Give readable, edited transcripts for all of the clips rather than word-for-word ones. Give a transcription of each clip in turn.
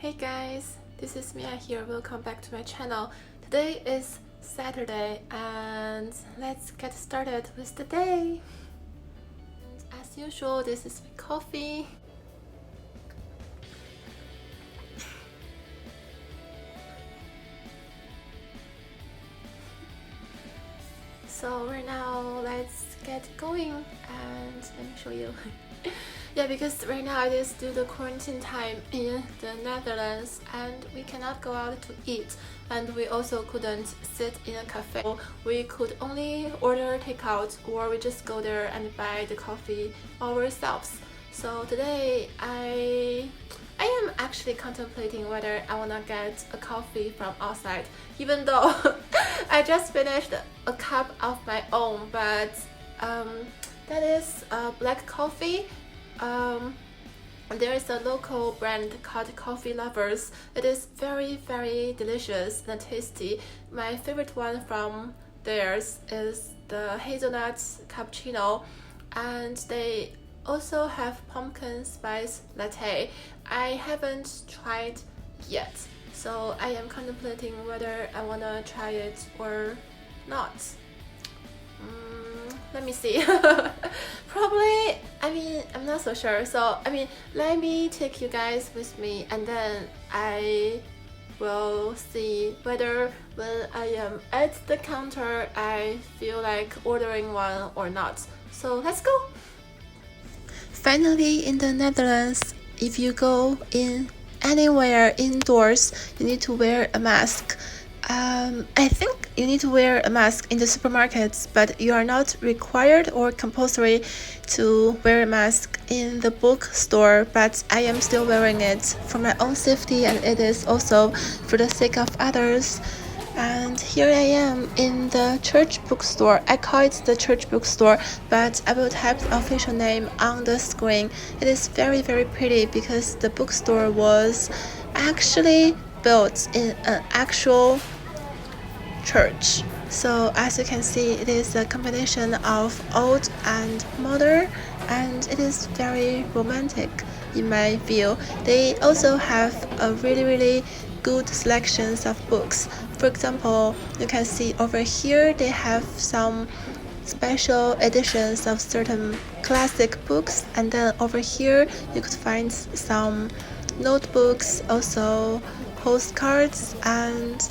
Hey guys, this is Mia here. Welcome back to my channel. Today is Saturday and let's get started with the day. As usual, this is my coffee. So right now, let's get going and let me show you. Yeah, because right now it is still the quarantine time in the Netherlands and we cannot go out to eat, and we also couldn't sit in a cafe. We could only order takeout or we just go there and buy the coffee ourselves. So today I am actually contemplating whether I wanna get a coffee from outside, even though I just finished a cup of my own, but that is black coffee. There is a local brand called Coffee Lovers. It is very delicious and tasty. My favorite one from theirs is the hazelnut cappuccino, and they also have pumpkin spice latte. I haven't tried yet, so I am contemplating whether I wanna try it or not. Let me see. Probably, I'm not so sure. So, let me take you guys with me and then I will see whether when I am at the counter I feel like ordering one or not. So, let's go. Finally, in the Netherlands, if you go in anywhere indoors, you need to wear a mask. I think you need to wear a mask in the supermarkets, but you are not required or compulsory to wear a mask in the bookstore, but I am still wearing it for my own safety, and it is also for the sake of others. And here I am in the church bookstore. I call it the church bookstore, but I will type the official name on the screen. It is very pretty because the bookstore was actually built in an actual church. So as you can see, it is a combination of old and modern, and it is very romantic in my view. They also have a really good selections of books. For example, you can see over here they have some special editions of certain classic books, and then over here you could find some notebooks, also postcards and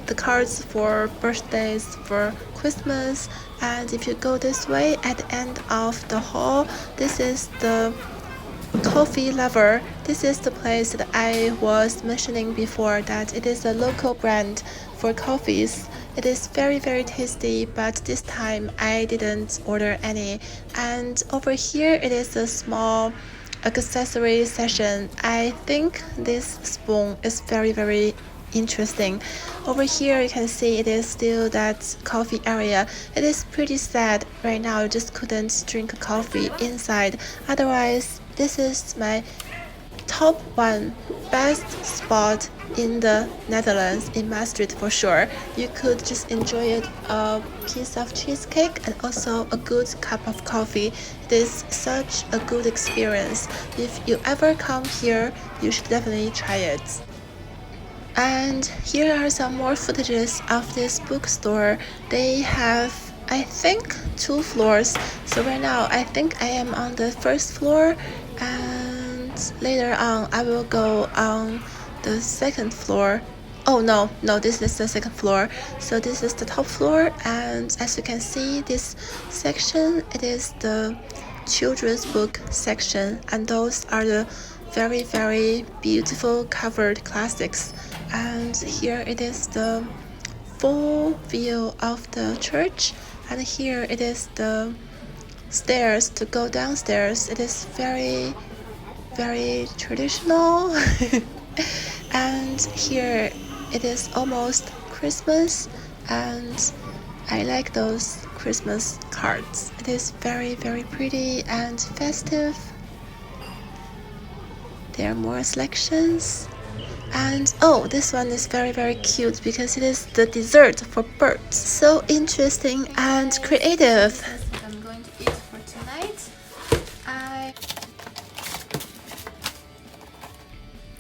the cards for birthdays, for Christmas. And if you go this way, at the end of the hall, this is the Coffee Lover. This is the place that I was mentioning before, that it is a local brand for coffees. It is very tasty, but this time I didn't order any. And over here it is a small accessory section. I think this spoon is very interesting. Over here you can see it is still that coffee area. It is pretty sad right now, I just couldn't drink coffee inside. Otherwise, this is my top one best spot in the Netherlands, in Maastricht for sure. You could just enjoy a piece of cheesecake and also a good cup of coffee. It is such a good experience. If you ever come here, you should definitely try it. And here are some more footages of this bookstore. They have, I think, 2 floors. So right now I think I am on the first floor, and later on I will go on the second floor. Oh no, this is the second floor. So this is the top floor, and as you can see, this section, it is the children's book section, and those are the very beautiful covered classics. And here it is the full view of the church, and here it is the stairs to go downstairs. It is very traditional. And here it is almost Christmas, and I like those Christmas cards. It is very pretty and festive. There are more selections. And oh, this one is very cute because it is the dessert for birds. So interesting and creative. That's what I'm going to eat for tonight.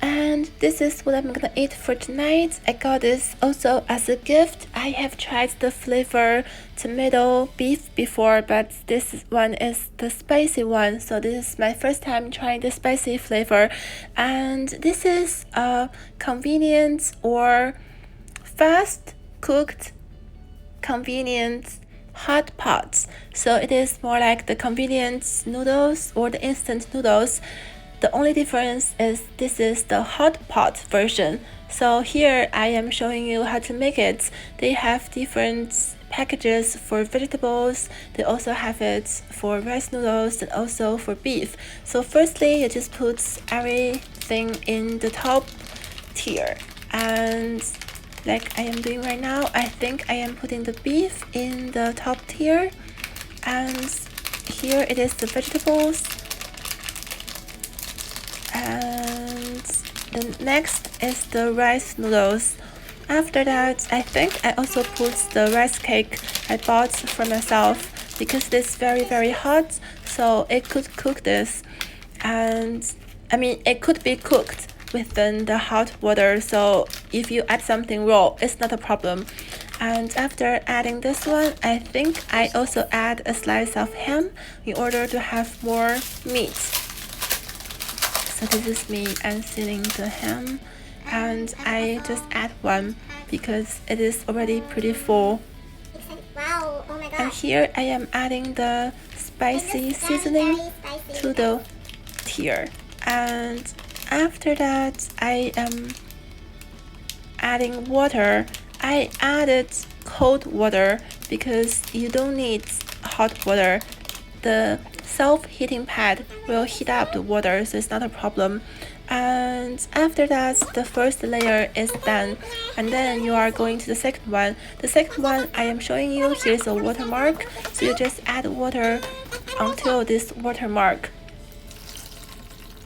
And this is what I'm gonna eat for tonight. I got this also as a gift. I have tried the flavor tomato beef before, but this one is the spicy one. So this is my first time trying the spicy flavor. And this is a convenient or fast cooked convenient hot pots. So it is more like the convenient noodles or the instant noodles. The only difference is this is the hot pot version. So here I am showing you how to make it. They have different packages for vegetables. They also have it for rice noodles and also for beef. So firstly, you just put everything in the top tier, and like I am doing right now, I think I am putting the beef in the top tier, and here it is the vegetables. And the next is the rice noodles. After that, I think I also put the rice cake I bought for myself because it's very hot, so it could cook this. And I mean, it could be cooked within the hot water, so if you add something raw, it's not a problem. And after adding this one, I think I also add a slice of ham in order to have more meat. So this is me unsealing the ham, and I just add one because it is already pretty full. Wow, oh my god. And here I am adding the spicy seasoning to the tier. And after that, I am adding water. I added cold water because you don't need hot water. The self-heating pad will heat up the water, so it's not a problem. And after that, the first layer is done, and then you are going to the second one. The second one I am showing you, here's a watermark, so you just add water until this watermark,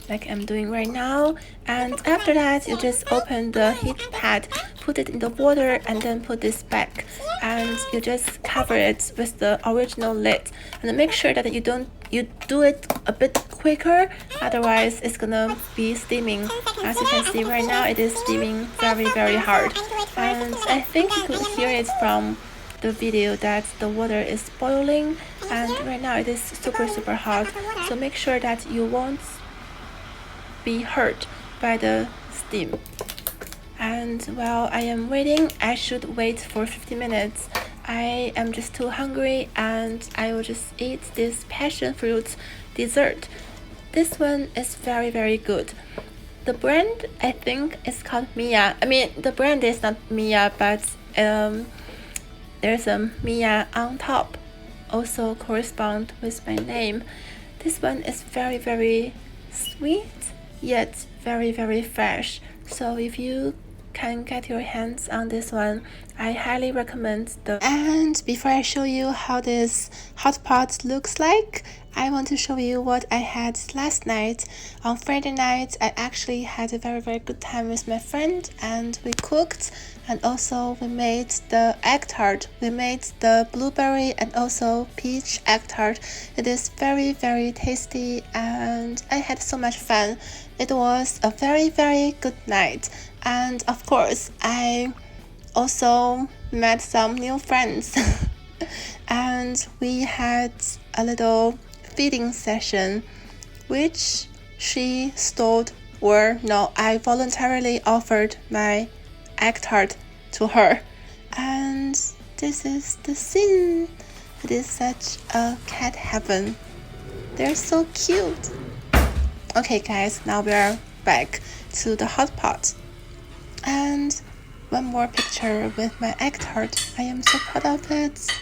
like I'm doing right now. And after that, you just open the heat pad, put it in the water, and then put this back, and you just cover it with the original lid. And make sure that you do it a bit quicker, otherwise it's gonna be steaming. As you can see right now, it is steaming very hard, and I think you could hear it from the video that the water is boiling, and right now it is super hot. So make sure that you won't be hurt by the steam. And while I am waiting, I should wait for 50 minutes. I am just too hungry, and I will just eat this passion fruit dessert. This one is very good. The brand, I think, is called Mia. I mean, the brand is not Mia, but there's a Mia on top, also correspond with my name. This one is very sweet, yet very fresh. So if you can get your hands on this one, I highly recommend the. And before I show you how this hot pot looks like, I want to show you what I had last night. On Friday night, I actually had a very good time with my friend, and we cooked, and also we made the egg tart. We made the blueberry and also peach egg tart. It is very tasty, and I had so much fun. It was a very good night. And of course, I also met some new friends and we had a little feeding session, which she stole, or no, I voluntarily offered my egg tart to her. And this is the scene. It is such a cat heaven. They're so cute. Okay guys, now we are back to the hot pot. And one more picture with my egg tart. I am so proud of it.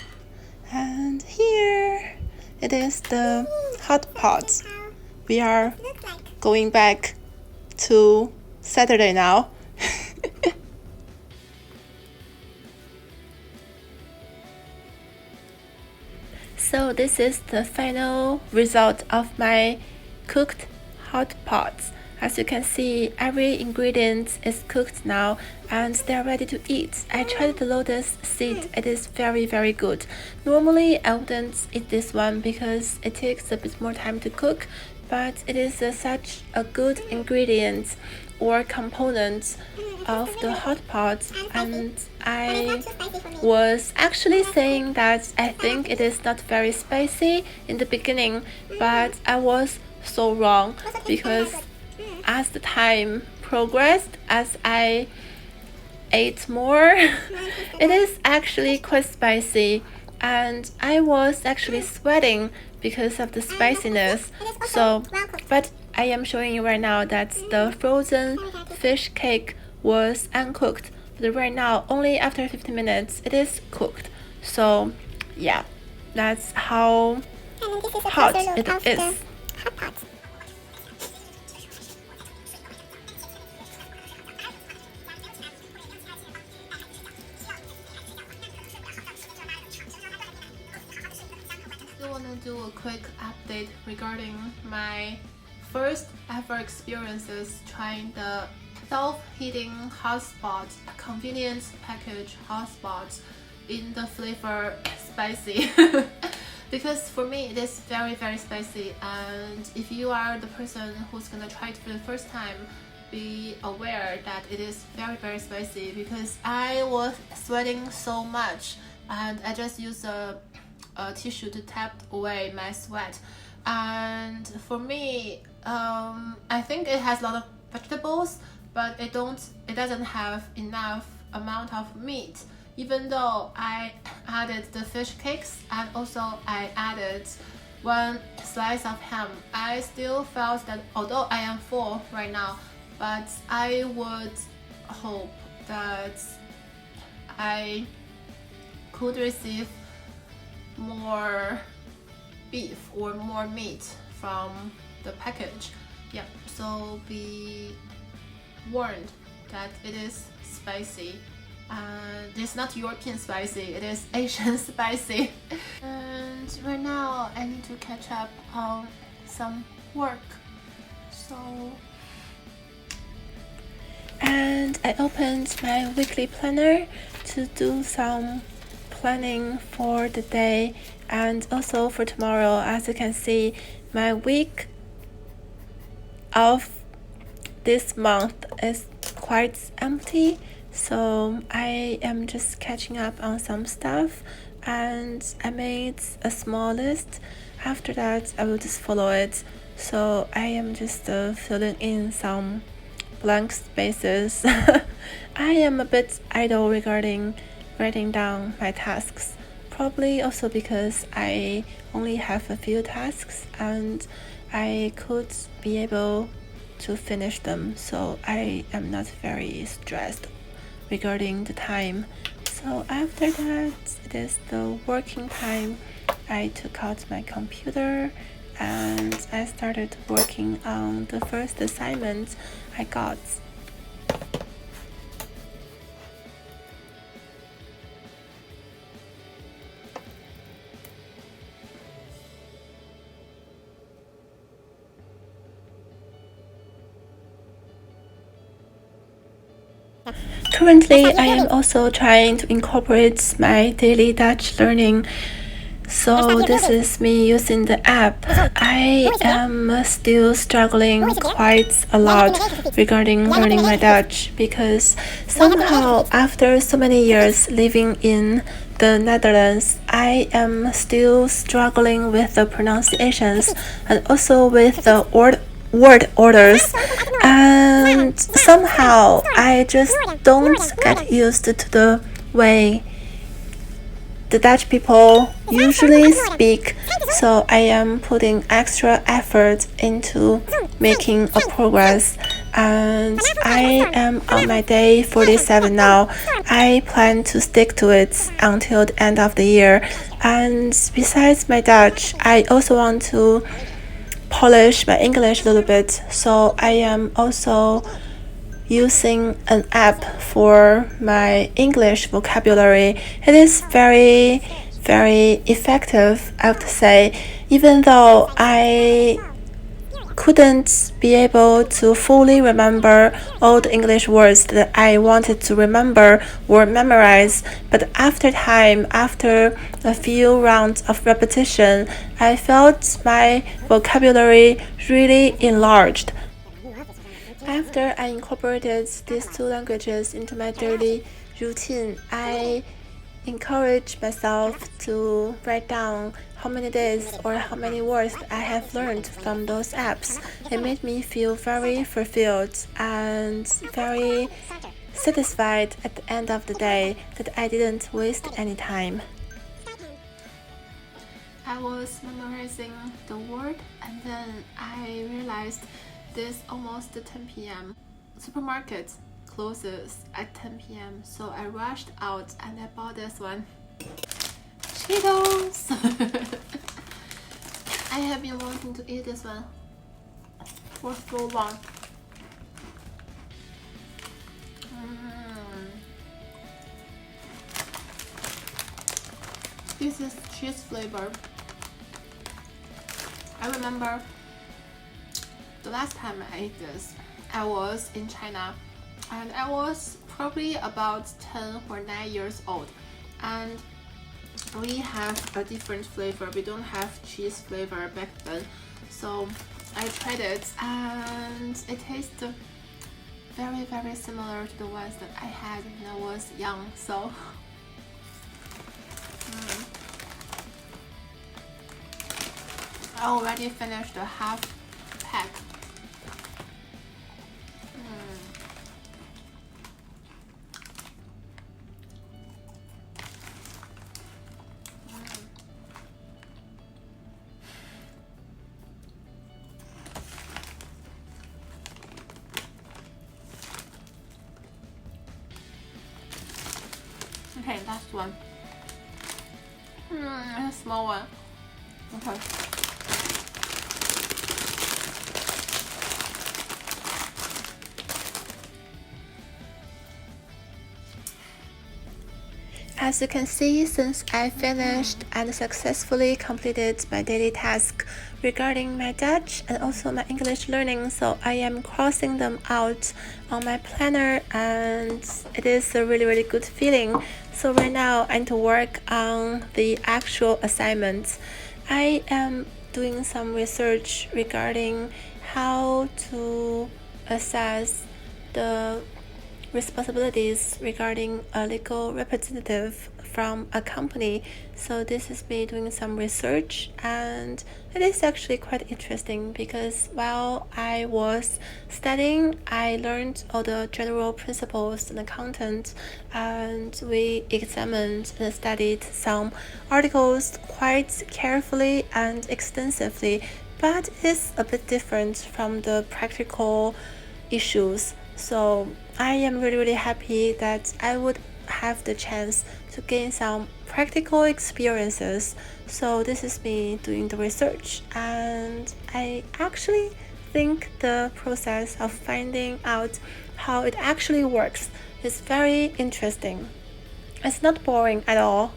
And here it is, the hot pot. We are going back to Saturday now. So this is the final result of my cooked hot pots. As you can see, every ingredient is cooked now and they're ready to eat. I tried the lotus seed. It is very good. Normally I wouldn't eat this one because it takes a bit more time to cook, but it is such a good ingredient. or components of the hot pot, and I was actually saying that I think it is not very spicy in the beginning, but I was so wrong because as the time progressed, as I ate more, it is actually quite spicy, and I was actually sweating because of the spiciness. So, but I am showing you right now that the frozen fish cake was uncooked, but right now only after 15 minutes it is cooked. So yeah, that's how hot it is. I want to do a quick update regarding my first ever experiences trying the self-heating hotspot, convenient package hotspot in the flavor spicy. Because for me it is very spicy, and if you are the person who's gonna try it for the first time, be aware that it is very spicy, because I was sweating so much and I just used a tissue to tap away my sweat. And for me, I think it has a lot of vegetables, but it doesn't have enough amount of meat. Even though I added the fish cakes and also I added one slice of ham, I still felt that although I am full right now, but I would hope that I could receive more beef or more meat from the package. Yeah, so be warned that it is spicy. It's not European spicy, it is Asian spicy. And right now I need to catch up on some work. So, and I opened my weekly planner to do some planning for the day and also for tomorrow. As you can see, my week of this month is quite empty, so I am just catching up on some stuff, and I made a small list. After that I will just follow it, so I am just filling in some blank spaces. I am a bit idle regarding writing down my tasks, probably also because I only have a few tasks and I could be able to finish them, so I am not very stressed regarding the time. So after that, it is the working time. I took out my computer and I started working on the first assignment I got. Currently, I am also trying to incorporate my daily Dutch learning. So this is me using the app. I am still struggling quite a lot regarding learning my Dutch, because somehow after so many years living in the Netherlands, I am still struggling with the pronunciations and also with the word orders, and somehow I just don't get used to the way the Dutch people usually speak, so I am putting extra effort into making a progress, and I am on my day 47 now. I plan to stick to it until the end of the year, and besides my Dutch, I also want to polish my English a little bit, so I am also using an app for my English vocabulary. It is very effective, I would say, even though I couldn't be able to fully remember all the English words that I wanted to remember or memorize, but after time, after a few rounds of repetition, I felt my vocabulary really enlarged. After I incorporated these two languages into my daily routine, I encourage myself to write down how many days or how many words I have learned from those apps. It made me feel very fulfilled and very satisfied at the end of the day that I didn't waste any time. I was memorizing the word and then I realized this almost 10 p.m. Supermarket closes at 10 p.m. so I rushed out and I bought this one. Cheetos! I have been wanting to eat this one for so long. This is cheese flavor. I remember the last time I ate this, I was in China and I was probably about 10 or 9 years old, and we have a different flavor. We don't have cheese flavor back then, so I tried it and it tastes very, very similar to the ones that I had when I was young. So I already finished a half pack. Okay, last one. A small one. Okay. As you can see, since I finished and successfully completed my daily task regarding my Dutch and also my English learning, so I am crossing them out on my planner and it is a really, really good feeling. So right now I need to work on the actual assignments. I am doing some research regarding how to assess the responsibilities regarding a legal representative from a company. So this is me doing some research and it is actually quite interesting because while I was studying, I learned all the general principles and the content, and we examined and studied some articles quite carefully and extensively, but it's a bit different from the practical issues. So I am really, really happy that I would have the chance to gain some practical experiences. So this is me doing the research, and I actually think the process of finding out how it actually works is very interesting. It's not boring at all.